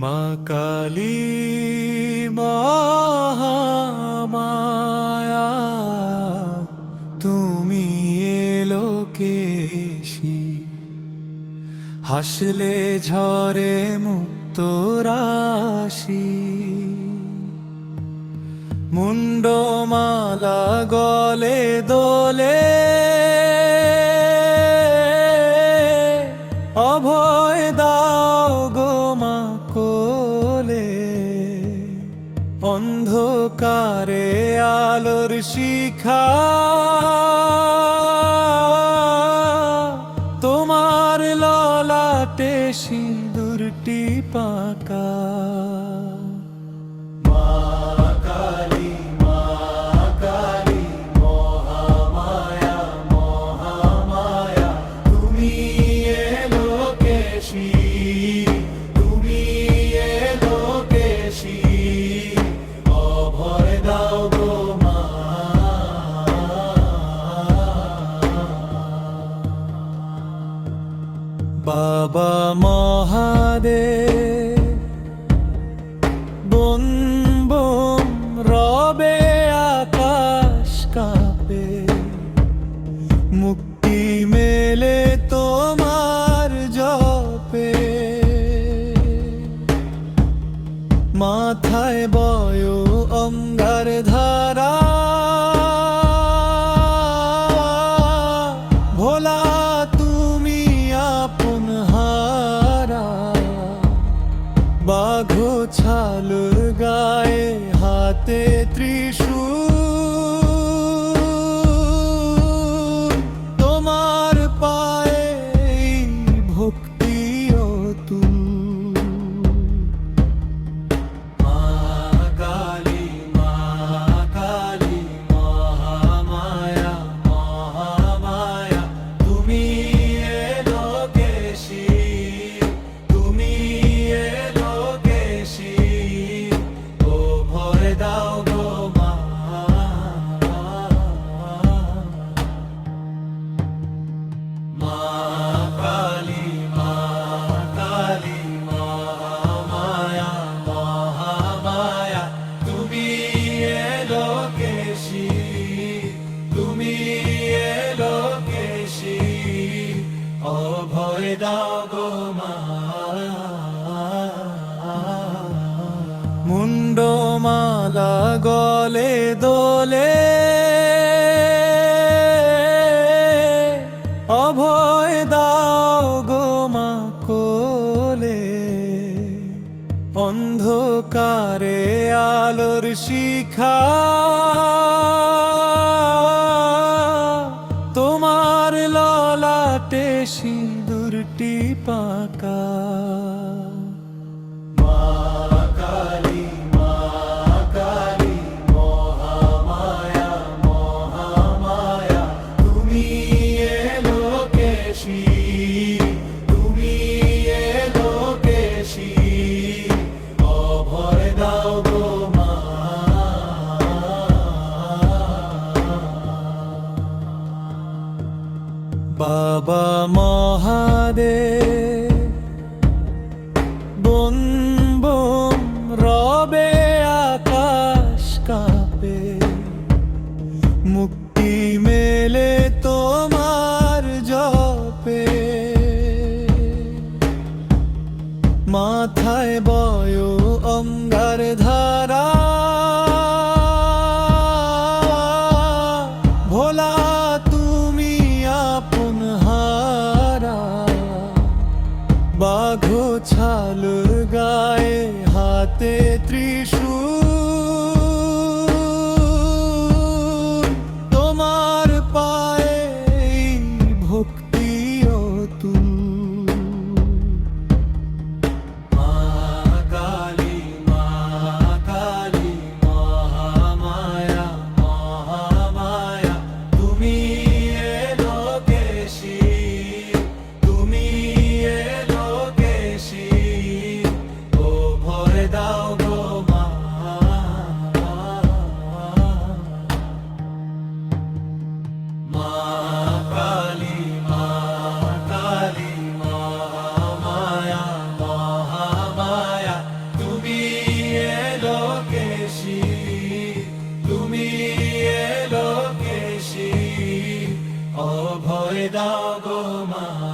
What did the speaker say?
মা কালী মহামায়া, তুমি এলোকেশী, হাসলে ঝরে মুক্ত রাশি। মুন্ডমালা গলে দোলে, অভয় দাও গো মা কোলে। অন্ধকারে আলোর শিখা, তোমার ললাটে সিঁদুরটি পাকা। বাবা মহাদেব বন বন রবে, আকাশ কাঁপে, মুক্তি মেলে তোমার জপে। মাথায় বয় অঙ্গার ধারা, ভোলা তুমি আপন হারা। বাঘ ছালুর গায়ে, হাতে ত্রিশূল, তোমার পায়ে ভক্তি অতুল। অভয় দাও গো মা। মুন্ডমালা গলে দোলে, অভয় দাও গো মা কোলে। অন্ধকারে আলোর শিখা, তোমার ললাটে সিঁদুরটি পাকা। বাবা মহাদেব বন বন রবে, আকাশ কাঁপে, মুক্তি মেলে তোমার জপে। মাথায় বয় অঙ্গার ধারা, ভোলা তুমি আপন হারা। বাঘ ছালুর গায়ে, হাতে ত্রিশূল, তোমার পায়ে ভক্তি অতুল। মা কালী মা দাও গো মা